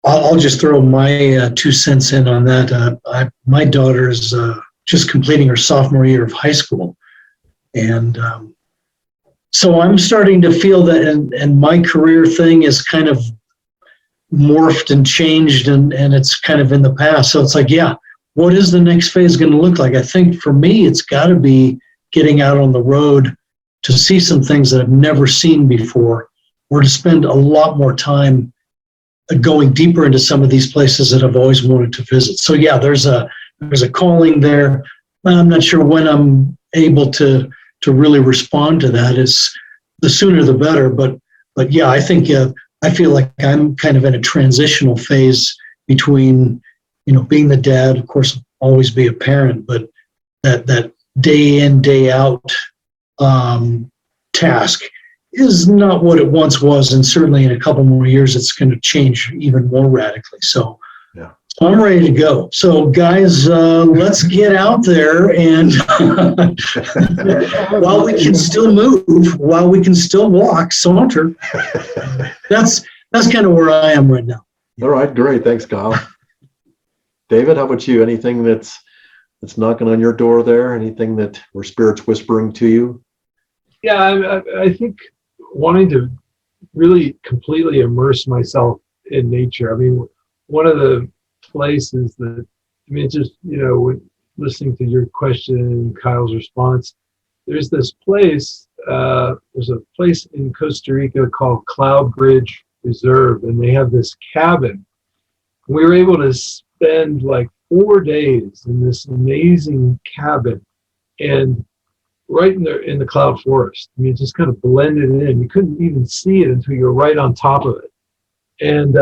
I'll just throw my 2 cents in on that. My daughter is just completing her sophomore year of high school. And so I'm starting to feel that, and my career thing is kind of morphed and changed, and it's kind of in the past. So it's like, yeah, what is the next phase going to look like? I think for me, it's got to be getting out on the road to see some things that I've never seen before, or to spend a lot more time going deeper into some of these places that I've always wanted to visit. So yeah, there's a calling there. I'm not sure when I'm able to really respond to that. Is the sooner the better. But yeah, I think I feel like I'm kind of in a transitional phase between, being the dad, of course, always be a parent, but that day in, day out task is not what it once was, and certainly in a couple more years, it's going to change even more radically. So, Yeah. so I'm ready to go. So, guys, let's get out there and while we can still move, while we can still walk, saunter. That's kind of where I am right now. All right, great. Thanks, Kyle. David, how about you? Anything that's knocking on your door there? Anything that where Spirit's whispering to you? Yeah, I think wanting to really completely immerse myself in nature. I mean, one of the places that, it's just, listening to your question and Kyle's response, there's this place, there's a place in Costa Rica called Cloud Bridge Reserve, and they have this cabin. We were able to spend like 4 days in this amazing cabin, and right in the cloud forest. It just kind of blended in. You couldn't even see it until you were right on top of it. And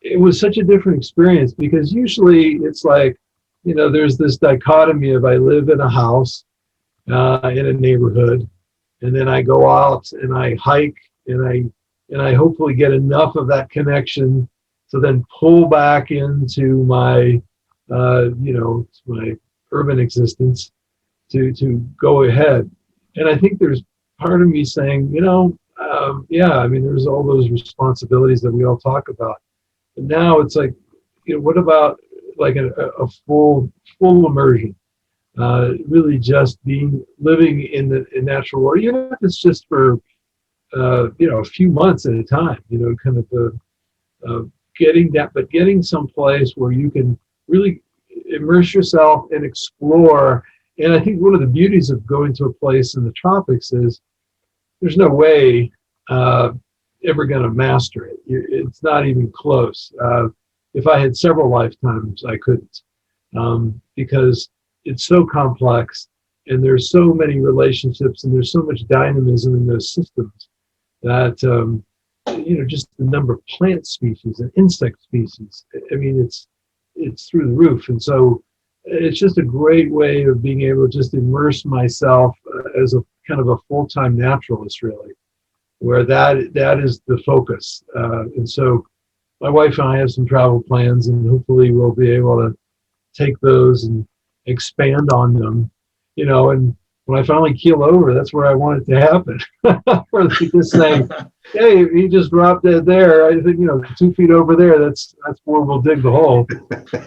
it was such a different experience, because usually it's like, there's this dichotomy of I live in a house, in a neighborhood, and then I go out and I hike and I hopefully get enough of that connection to then pull back into my, my urban existence to go ahead. And I think there's part of me saying, there's all those responsibilities that we all talk about. But now it's like, what about like a full immersion? Really just living in natural world, even if it's just for, a few months at a time, kind of getting someplace where you can really immerse yourself and explore. And I think one of the beauties of going to a place in the tropics is there's no way ever going to master it. It's not even close. If I had several lifetimes, I couldn't, because it's so complex, and there's so many relationships, and there's so much dynamism in those systems that, just the number of plant species and insect species, it's through the roof. And so it's just a great way of being able to just immerse myself as a kind of a full-time naturalist, really, where that is the focus. And so my wife and I have some travel plans, and hopefully we'll be able to take those and expand on them, and when I finally keel over, that's where I want it to happen. Or they just say, hey, if you just drop dead there, I think, 2 feet over there, that's where we'll dig the hole.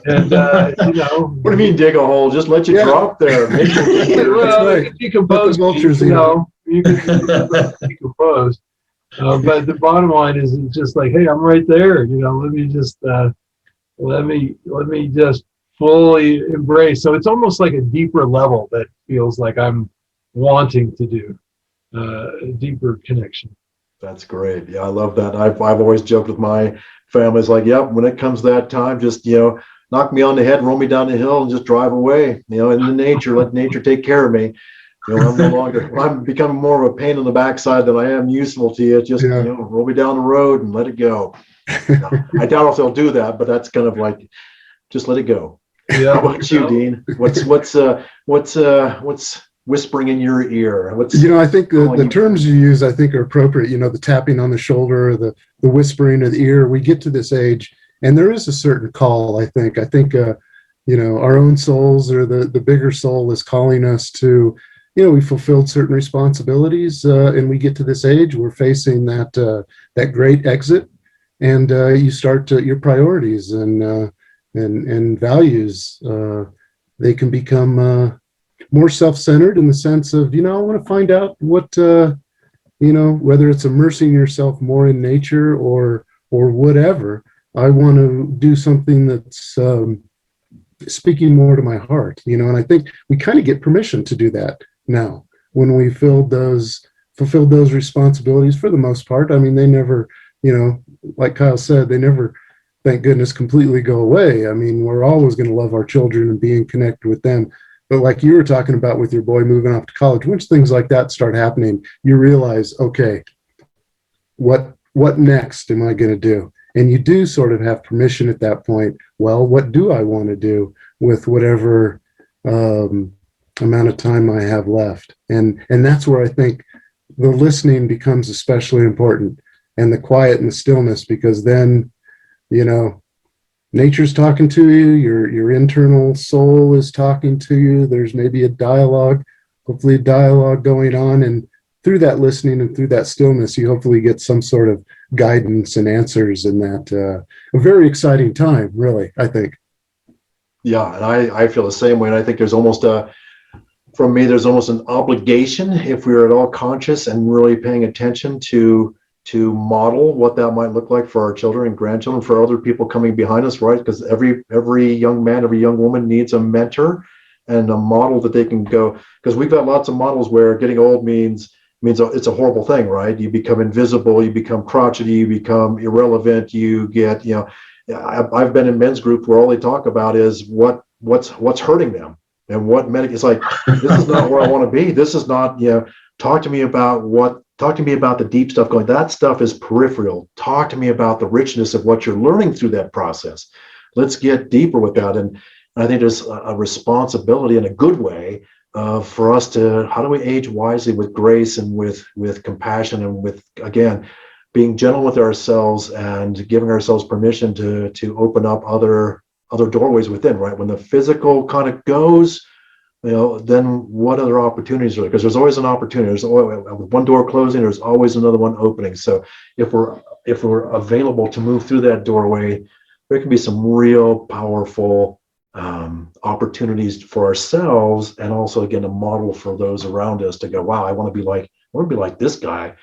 And, What do you mean dig a hole? Just let you drop there. Well, right. it decompose, vultures, you can decompose. But the bottom line is just like, hey, I'm right there. Let me just fully embrace. So it's almost like a deeper level that feels like I'm wanting to do, a deeper connection. That's great. Yeah, I love that. I've always joked with my family. It's like, yep, when it comes to that time, just, knock me on the head and roll me down the hill and just drive away, into nature, let nature take care of me. I'm becoming more of a pain in the backside than I am useful to you. Just, roll me down the road and let it go. I doubt if they'll do that, but that's kind of like, just let it go. Yeah. How about you, Dean? What's whispering in your ear? I think the terms you use, I think, are appropriate. The tapping on the shoulder, the whispering of the ear. We get to this age, and there is a certain call, I think. Our own souls, or the bigger soul, is calling us to, we fulfilled certain responsibilities, and we get to this age, we're facing that great exit, and you start your priorities and values. They can become more self-centered, in the sense of, I want to find out what, whether it's immersing yourself more in nature or whatever. I want to do something that's speaking more to my heart, and I think we kind of get permission to do that now when we fulfilled those responsibilities for the most part. They never, like Kyle said, they never, thank goodness, completely go away. We're always going to love our children and being connected with them. But like you were talking about with your boy moving off to college, once things like that start happening, you realize, okay, what what next am I going to do? And you do sort of have permission at that point. Well, what do I want to do with whatever amount of time I have left? And that's where I think the listening becomes especially important, and the quiet and the stillness, because then, nature's talking to you, your internal soul is talking to you. There's maybe a dialogue, hopefully a dialogue going on. And through that listening and through that stillness, you hopefully get some sort of guidance and answers in that a very exciting time, really, I think. Yeah, and I feel the same way. And I think there's almost from me, there's almost an obligation, if we're at all conscious and really paying attention, to model what that might look like for our children and grandchildren, for other people coming behind us, right? Because every young man, every young woman needs a mentor and a model that they can go. Because we've got lots of models where getting old means it's a horrible thing, right? You become invisible, you become crotchety, you become irrelevant, you get, I've been in men's group where all they talk about is what's hurting them and it's like, this is not where I want to be. This is not, talk to me about the deep stuff going. That stuff is peripheral. Talk to me about the richness of what you're learning through that process. Let's get deeper with that. And I think there's a responsibility in a good way for us to, how do we age wisely with grace and with compassion and with, again, being gentle with ourselves and giving ourselves permission to open up other doorways within, right? When the physical kind of goes, then what other opportunities are there? Because there's always an opportunity. There's always one door closing, there's always another one opening. So if we're available to move through that doorway, there can be some real powerful opportunities for ourselves, and also again a model for those around us to go, wow, I want to be like this guy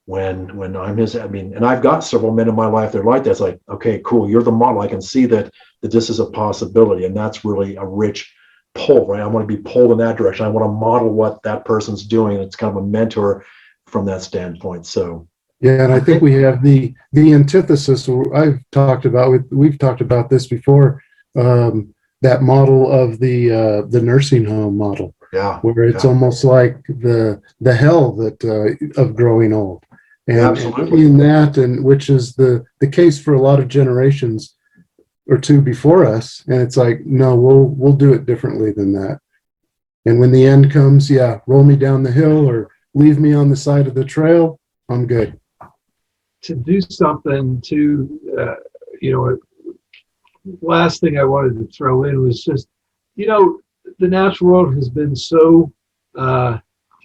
when I'm his. I mean, and I've got several men in my life that are like that. It's like, okay, cool, you're the model. I can see that this is a possibility, and that's really a rich pull, right? I want to be pulled in that direction. I want to model what that person's doing. It's kind of a mentor from that standpoint. So yeah, and I think we have the antithesis. We've talked about this before. That model of the nursing home model, where it's almost like the hell that of growing old, and absolutely in that, and which is the case for a lot of generations or two before us. And it's like, no, we'll do it differently than that. And when the end comes, roll me down the hill or leave me on the side of the trail, I'm good. To do something last thing I wanted to throw in was just, the natural world has been so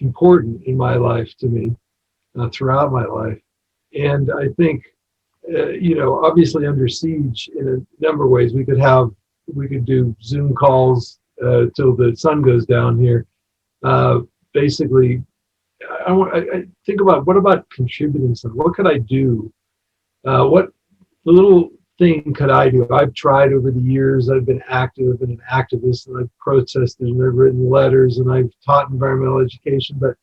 important in my life, to me, throughout my life. And I think, obviously under siege in a number of ways. We could do Zoom calls till the sun goes down here. Basically, I think about, what about contributing something? What could I do? What little thing could I do? I've tried over the years. I've been active and an activist, and I've protested and I've written letters and I've taught environmental education, but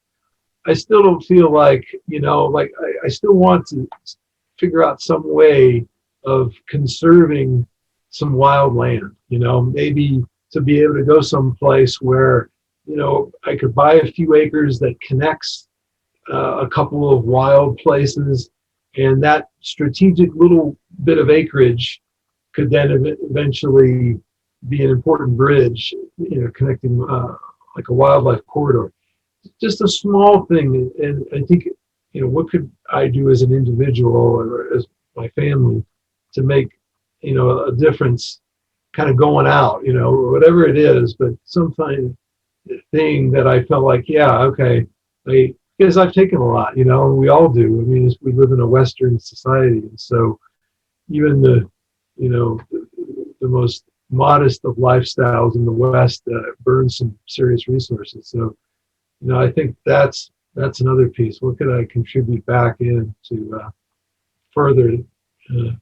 I still don't feel like, I still want to figure out some way of conserving some wild land, maybe to be able to go someplace where, I could buy a few acres that connects a couple of wild places, and that strategic little bit of acreage could then eventually be an important bridge, connecting like a wildlife corridor. Just a small thing, and I think, what could I do as an individual or as my family to make, a difference, kind of going out, or whatever it is, but some kind of thing that I felt like, because I've taken a lot, we all do. I mean, we live in a Western society, and so even the most modest of lifestyles in the West burn some serious resources. So, I think that's another piece. What could I contribute back in to further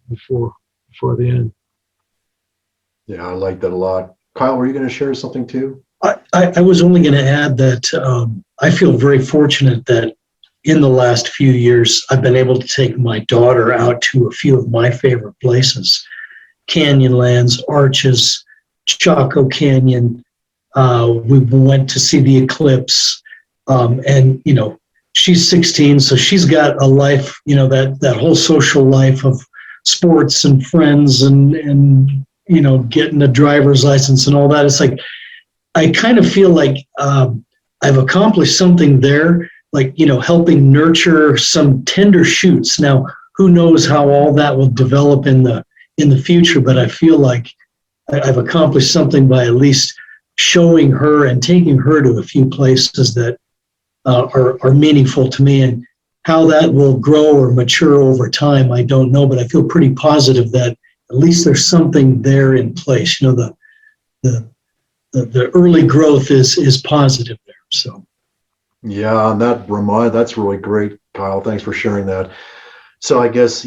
before the end? Yeah, I like that a lot. Kyle, were you going to share something too? I was only going to add that I feel very fortunate that in the last few years, I've been able to take my daughter out to a few of my favorite places: Canyonlands, Arches, Chaco Canyon. We went to see the eclipse. And, she's 16, so she's got a life, that whole social life of sports and friends and getting a driver's license and all that. It's like, I kind of feel like I've accomplished something there, like, helping nurture some tender shoots. Now, who knows how all that will develop in the future, but I feel like I've accomplished something by at least showing her and taking her to a few places that are meaningful to me. And how that will grow or mature over time, I don't know, but I feel pretty positive that at least there's something there in place. The early growth is positive there. So. Yeah, and that's really great, Kyle. Thanks for sharing that. So I guess,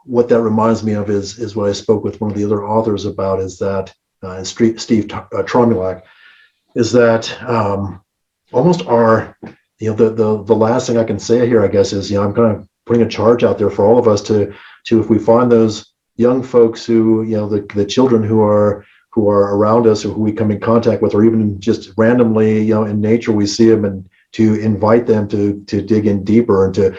what that reminds me of is what I spoke with one of the other authors about, is that, Steve Tromulak, is that almost our, the last thing I can say here, I guess, is, I'm kind of putting a charge out there for all of us to if we find those young folks who, the children who are around us, or who we come in contact with, or even just randomly, in nature, we see them, and to invite them to dig in deeper and to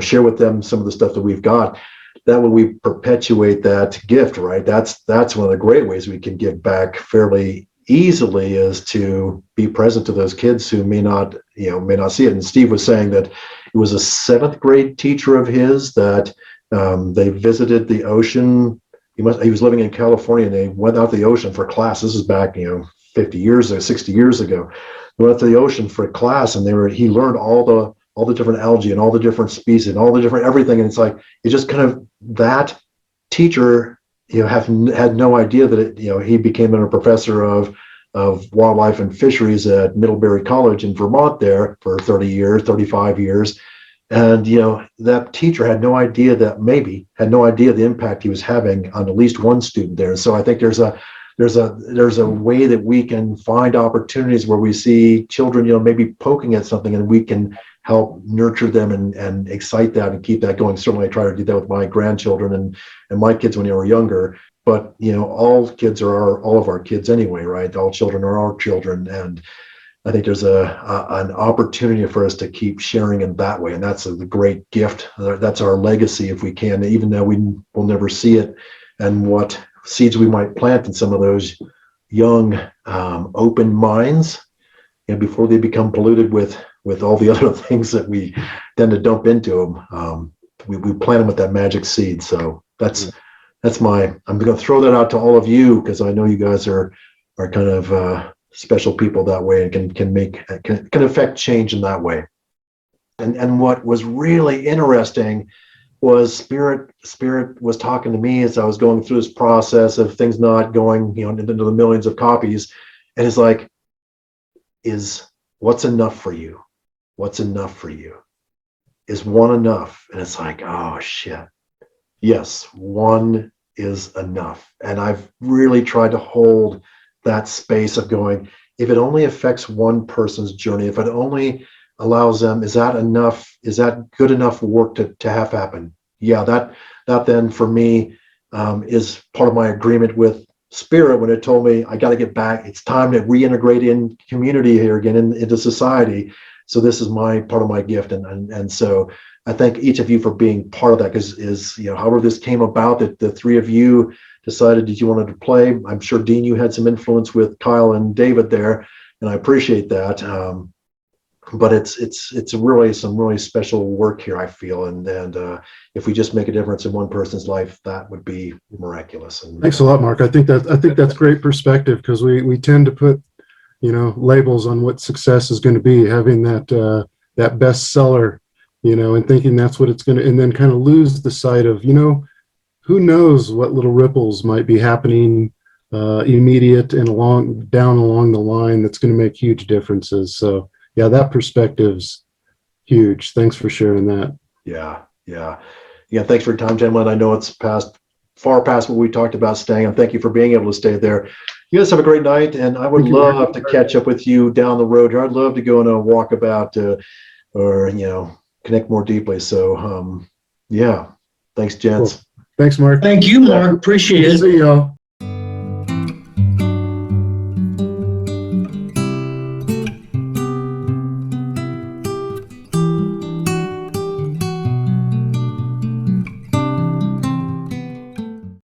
share with them some of the stuff that we've got. That way we perpetuate that gift, right? That's one of the great ways we can give back fairly easily, is to be present to those kids who may not see it. And Steve was saying that it was a 7th grade teacher of his that they visited the ocean. He was living in California, and they went out to the ocean for class. This is back, 50 years or 60 years ago. They went to the ocean for a class, and he learned all the different algae and all the different species and all the different everything. And it's like, it just kind of, that teacher, had no idea that he became a professor of wildlife and fisheries at Middlebury College in Vermont there for 35 years. And, that teacher had no idea the impact he was having on at least one student there. And so I think there's a way that we can find opportunities where we see children, maybe poking at something, and we can help nurture them and excite that and keep that going. Certainly I try to do that with my grandchildren and my kids when they were younger. But, all kids are all of our kids anyway, right? All children are our children. And I think there's an opportunity for us to keep sharing in that way. And that's a great gift. That's our legacy, if we can, even though we will never see it, and what seeds we might plant in some of those young, open minds, before they become polluted with all the other things that we tend to dump into them. We plant them with that magic seed. So I'm going to throw that out to all of you, because I know you guys are kind of special people that way, and can affect change in that way. And what was really interesting was Spirit was talking to me as I was going through this process of things not going, into the millions of copies. And it's like, what's enough for you? What's enough for you? Is one enough? And it's like, oh shit. Yes, one is enough. And I've really tried to hold that space of going, if it only affects one person's journey, if it only allows them, is that enough? Is that good enough work to have happen? Yeah, that then for me is part of my agreement with Spirit when it told me I got to get back. It's time to reintegrate in community here again, into society. So this is part of my gift, and so I thank each of you for being part of that, because however this came about, that the 3 of you decided that you wanted to play. I'm sure, Dean, you had some influence with Kyle and David there, and I appreciate that. But it's really some really special work here, I feel, and if we just make a difference in one person's life, that would be miraculous. And thanks a lot, Mark. I think that's great perspective, because we tend to put labels on what success is going to be, having that bestseller, and thinking that's what it's going to, and then kind of lose the sight of who knows what little ripples might be happening immediate and down along the line that's going to make huge differences. So yeah, that perspective's huge. Thanks for sharing that. Yeah. Thanks for your time, gentlemen. I know it's far past what we talked about staying, and thank you for being able to stay there. You guys have a great night, and I would love to catch up with you down the road here. I'd love to go on a walkabout or connect more deeply. So yeah, thanks, gents. Cool. Thanks, Mark. Thank you, Mark. Appreciate it. See y'all.